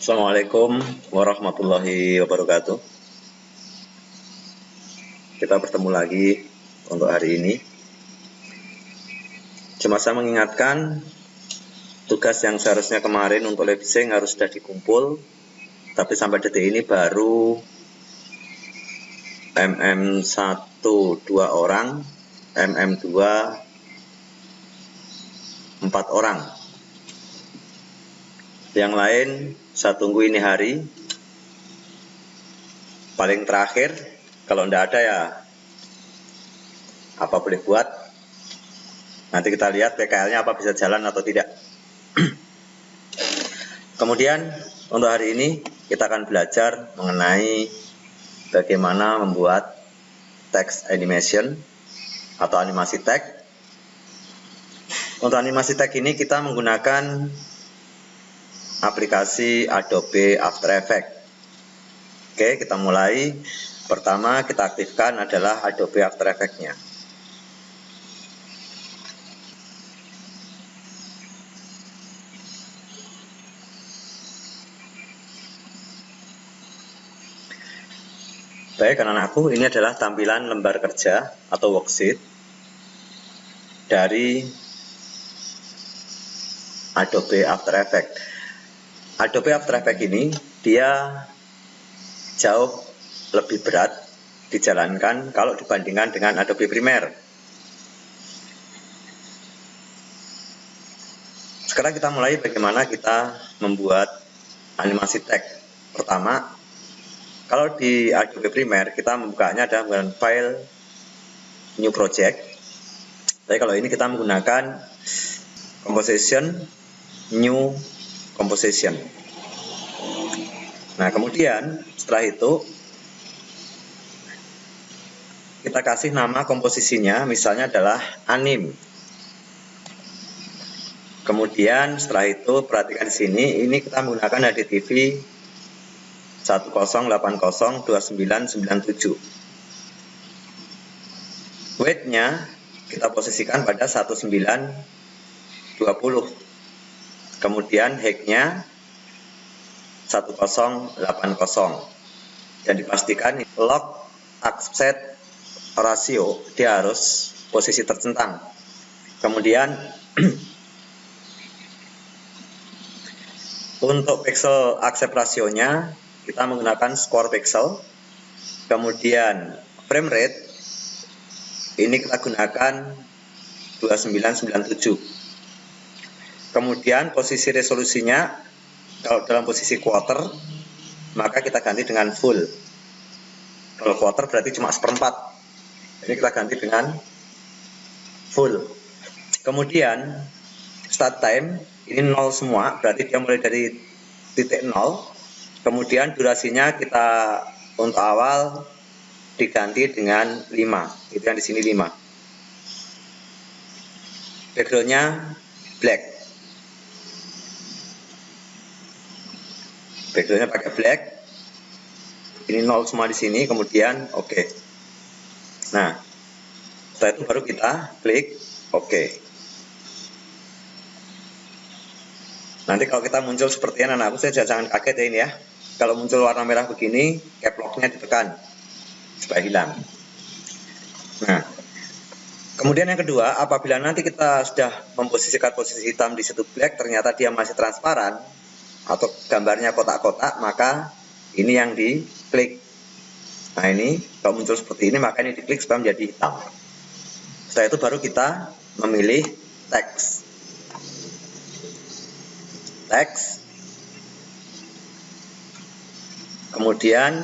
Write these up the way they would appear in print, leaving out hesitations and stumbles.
Assalamualaikum warahmatullahi wabarakatuh. Kita bertemu lagi untuk hari ini. Cuma saya mengingatkan tugas yang seharusnya kemarin untuk lab sync harus sudah dikumpul, tapi sampai detik ini baru MM1 2 orang, MM2 4 orang. Yang lain saya tunggu ini hari. Paling terakhir, kalau tidak ada ya apa boleh buat. Nanti kita lihat PKL-nya apa bisa jalan atau tidak. Kemudian untuk hari ini kita akan belajar mengenai bagaimana membuat text animation atau animasi tag. Untuk animasi tag ini kita menggunakan aplikasi Adobe After Effects. Oke, kita mulai. Pertama kita aktifkan adalah Adobe After Effects-nya. Baik, anak-anakku, ini adalah tampilan lembar kerja atau worksheet dari Adobe After Effects. Adobe After Effects ini dia jauh lebih berat dijalankan kalau dibandingkan dengan Adobe Premiere. Sekarang kita mulai bagaimana kita membuat animasi tag. Pertama, kalau di Adobe Premiere kita membukanya dengan file New Project. Tapi kalau ini kita menggunakan Composition, New Composition. Nah, kemudian setelah itu kita kasih nama komposisinya, misalnya adalah anim. Kemudian setelah itu perhatikan di sini, ini kita menggunakan HDTV 10802997. Weight-nya kita posisikan pada 1920. Kemudian height-nya 1080 dan dipastikan lock offset ratio dia harus posisi tercentang. Kemudian untuk pixel accept rasionya kita menggunakan square pixel. Kemudian frame rate ini kita gunakan 2997. Kemudian posisi resolusinya kalau dalam posisi quarter maka kita ganti dengan full. Kalau quarter berarti cuma seperempat. Ini kita ganti dengan full. Kemudian start time ini 0 semua, berarti dia mulai dari titik 0. Kemudian durasinya kita untuk awal diganti dengan 5. Itu yang di sini 5. Backgroundnya black. Backgroundnya pakai black. Ini 0 semua di sini, kemudian oke. Nah, setelah itu baru kita klik oke. Nanti kalau kita muncul seperti ini, anak-anakku saya jangan kaget ya ini ya. Kalau muncul warna merah begini, cap lock-nya ditekan supaya hilang. Nah, kemudian yang kedua, apabila nanti kita sudah memposisikan posisi hitam di situ black, ternyata dia masih transparan atau gambarnya kotak-kotak, maka ini yang diklik. Nah, ini kalau muncul seperti ini, maka ini diklik supaya menjadi hitam. Setelah itu baru kita memilih teks. Kemudian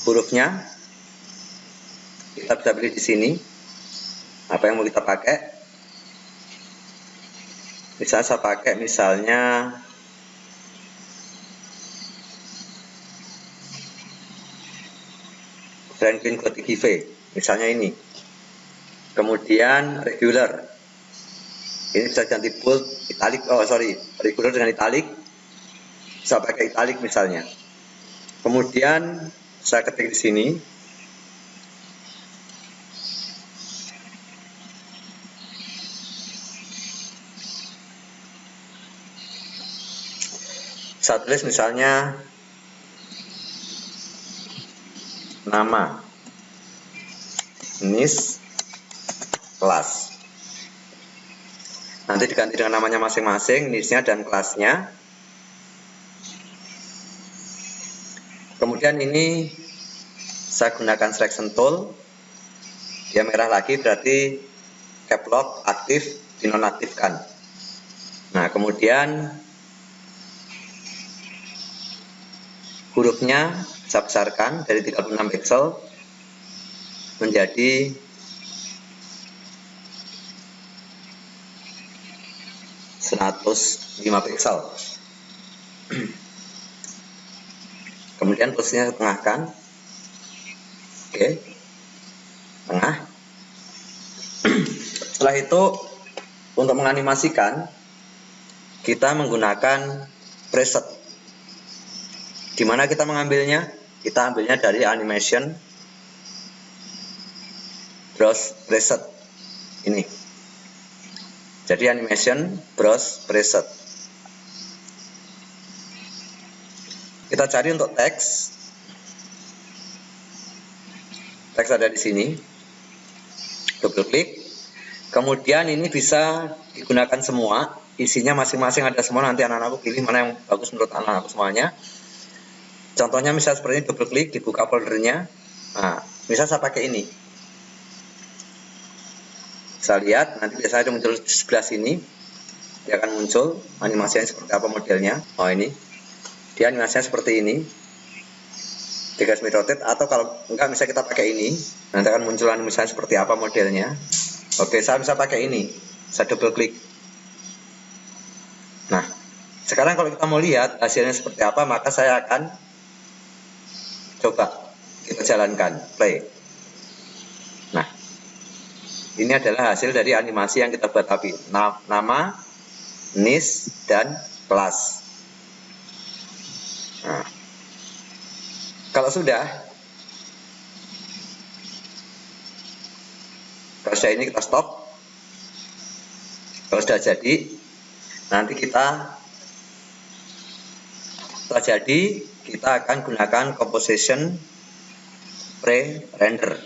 hurufnya kita bisa pilih di sini apa yang mau kita pakai. Misalnya saya pakai misalnya Franklin Gothic Give, misalnya ini. Kemudian regular. Ini bisa ganti bold, italic, regular dengan italic. Bisa pakai italic misalnya. Kemudian saya ketik di sini. Saya tulis misalnya nama NIS kelas. Nanti diganti dengan namanya masing-masing, NIS-nya dan kelasnya. Kemudian ini saya gunakan selection tool. Dia merah lagi berarti caps lock aktif dinonaktifkan. Nah, kemudian hurufnya saya besarkan dari 36 pixel menjadi 105 pixel. Kemudian posisinya tengahkan. Oke. Tengah. Setelah itu untuk menganimasikan kita menggunakan preset. Di mana kita mengambilnya? Kita ambilnya dari animation browse preset ini. Jadi animation browse preset. Kita cari untuk teks. Teks ada di sini. Double klik. Kemudian ini bisa digunakan semua. Isinya masing-masing ada semua. Nanti anak-anakku pilih mana yang bagus menurut anak-anakku semuanya. Contohnya misal seperti ini, double klik, dibuka foldernya. Nah, misal saya pakai ini. Saya lihat, nanti biasanya ada muncul di sebelah sini. Dia akan muncul animasinya seperti apa modelnya. Oh, ini. Dia animasinya seperti ini. Di garis rotate, atau kalau enggak bisa kita pakai ini. Nanti akan muncul animasinya seperti apa modelnya. Oke, saya bisa pakai ini. Saya double klik. Nah, sekarang kalau kita mau lihat hasilnya seperti apa, maka saya akan coba kita jalankan, play. Nah, ini adalah hasil dari animasi yang kita buat tadi. Nama, NIS, dan kelas. Nah, kalau sudah ini kita stop. Kalau sudah jadi, nanti setelah jadi kita akan gunakan composition pre-render.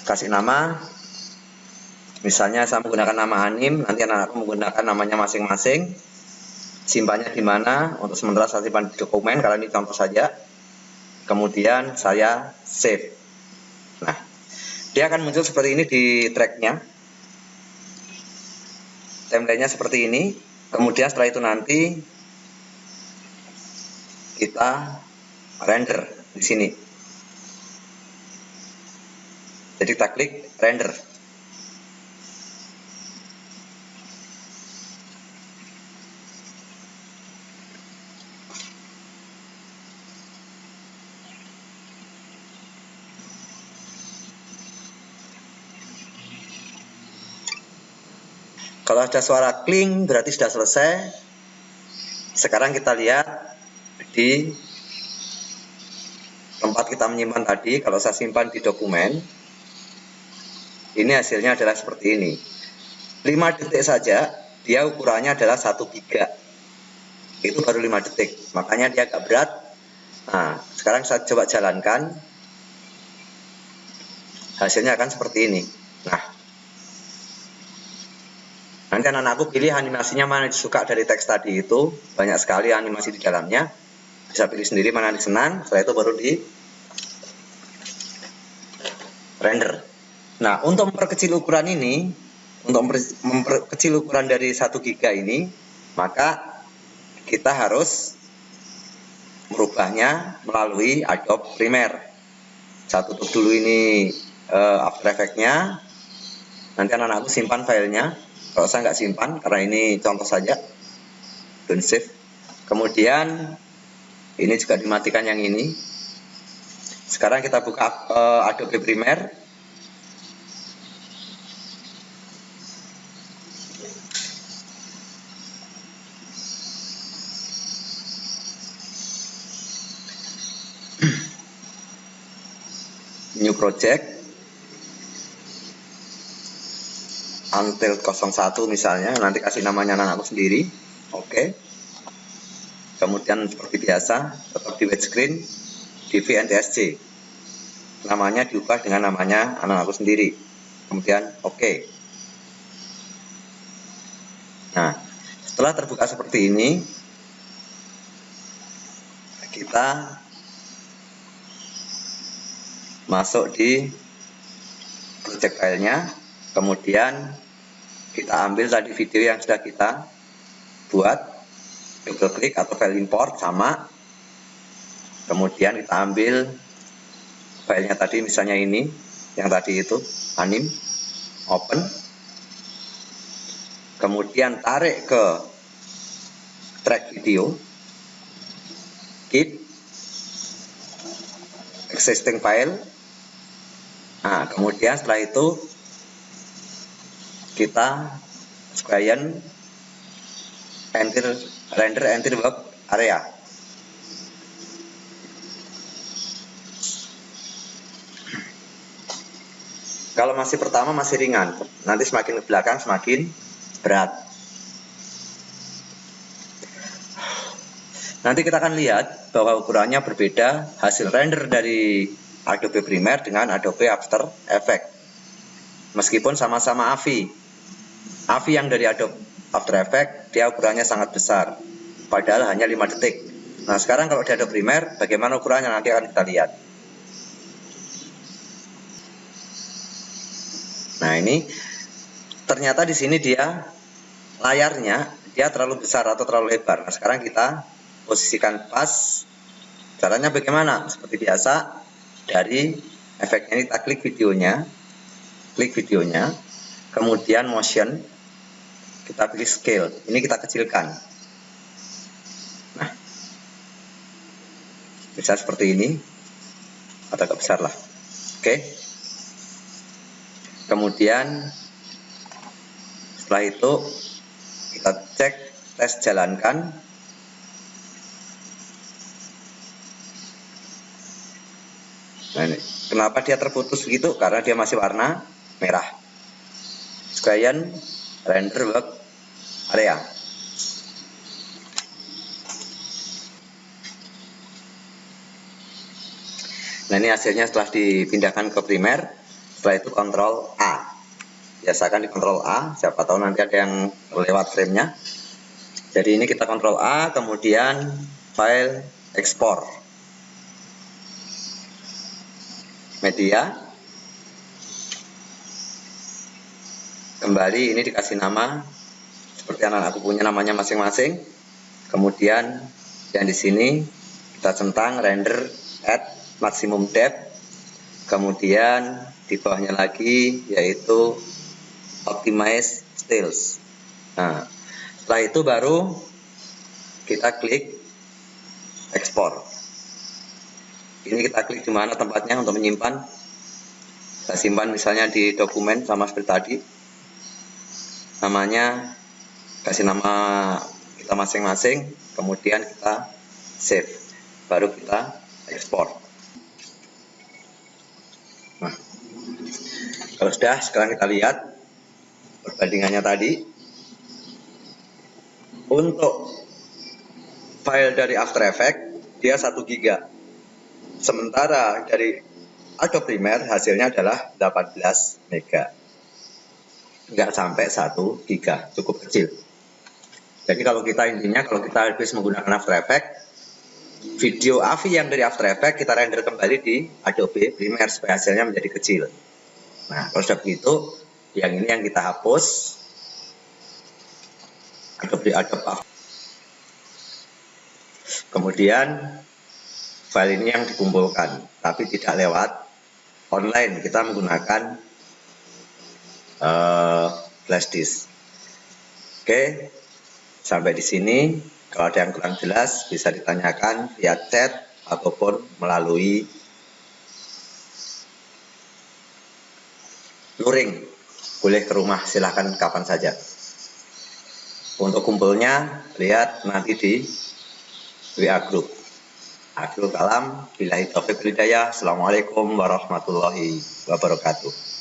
Kasih nama, misalnya saya menggunakan nama anim, nanti anak-anakku menggunakan namanya masing-masing. Simpannya di mana? Untuk sementara saya simpan di dokumen, karena ini contoh saja. Kemudian saya save. Nah, dia akan muncul seperti ini di tracknya. Template-nya seperti ini. Kemudian setelah itu nanti kita render di sini. Jadi kita klik render. Kalau ada suara kling berarti sudah selesai. Sekarang kita lihat di tempat kita menyimpan tadi. Kalau saya simpan di dokumen, ini hasilnya adalah seperti ini. 5 detik saja, dia ukurannya adalah 1 giga. Itu baru 5 detik, makanya dia agak berat. Nah, sekarang saya coba jalankan. Hasilnya akan seperti ini. Nah, nanti anak-anakku pilih animasinya mana disuka dari teks tadi itu. Banyak sekali animasi di dalamnya. Bisa pilih sendiri mana yang senang. Setelah itu baru di render. Nah, untuk memperkecil ukuran ini, untuk memperkecil ukuran dari 1 giga ini, maka kita harus merubahnya melalui Adobe Premiere. Saya tutup dulu ini After Effects-nya. Nanti anak-anakku simpan filenya. Kalau saya nggak simpan, karena ini contoh saja, don't save. Kemudian ini juga dimatikan yang ini. Sekarang kita buka Adobe Premiere. New project. until 01 misalnya, nanti kasih namanya anakku sendiri. Oke. Kemudian seperti biasa, tetap di white screen, DV NTSC. Namanya diubah dengan namanya anakku sendiri. Kemudian oke. Nah, setelah terbuka seperti ini, kita masuk di project filenya, kemudian kita ambil tadi video yang sudah kita buat, double klik atau file import sama, kemudian kita ambil filenya tadi, misalnya ini yang tadi itu anim, open, kemudian tarik ke track video, keep existing file. Nah, kemudian setelah itu kita sekalian render entire work area. Kalau masih pertama masih ringan, nanti semakin ke belakang semakin berat. Nanti kita akan lihat bahwa ukurannya berbeda hasil render dari Adobe Premiere dengan Adobe After Effects. Meskipun sama-sama AVI. AVI yang dari Adobe After Effects dia ukurannya sangat besar, padahal hanya 5 detik. Nah, sekarang kalau di Adobe Premiere bagaimana ukurannya nanti akan kita lihat. Nah, ini ternyata di sini dia layarnya dia terlalu besar atau terlalu lebar. Nah, sekarang kita posisikan pas. Caranya bagaimana? Seperti biasa, dari efeknya ini kita klik videonya, kemudian motion, kita pilih scale, ini kita kecilkan. Nah, bisa seperti ini, atau agak besar lah. Oke. Kemudian setelah itu kita cek tes jalankan. Nah, ini. Kenapa dia terputus begitu? Karena dia masih warna merah. Sekalian render work area. Nah, ini hasilnya setelah dipindahkan ke Premiere. Setelah itu Ctrl A. Biasakan di Ctrl A, siapa tahu nanti ada yang lewat framenya. Jadi ini kita Ctrl A, kemudian file export media. Kembali ini dikasih nama seperti anak aku punya namanya masing-masing. Kemudian yang di sini kita centang render at maximum depth. Kemudian di bawahnya lagi yaitu optimize styles. Nah, setelah itu baru kita klik ekspor. Ini kita klik di mana tempatnya untuk menyimpan. Kita simpan misalnya di dokumen sama seperti tadi. Namanya kasih nama kita masing-masing, kemudian kita save, baru kita ekspor. Nah, kalau sudah, sekarang kita lihat perbandingannya tadi. Untuk file dari After Effects dia 1 GB, sementara dari Adobe Premiere hasilnya adalah 18 MB. Nggak sampai 1 GB, cukup kecil. Jadi kalau kita habis menggunakan After Effects, video AVI yang dari After Effects kita render kembali di Adobe Premiere supaya hasilnya menjadi kecil. Nah, kalau sudah begitu, yang ini yang kita hapus. Adobe kemudian file ini yang dikumpulkan, tapi tidak lewat online, kita menggunakan flash disk. Oke, sampai di sini. Kalau ada yang kurang jelas bisa ditanyakan via chat ataupun melalui luring. Boleh ke rumah, silahkan kapan saja. Untuk kumpulnya lihat nanti di WA Group. Akhirul kalam, billahi taufiq wal hidayah. Assalamualaikum warahmatullahi wabarakatuh.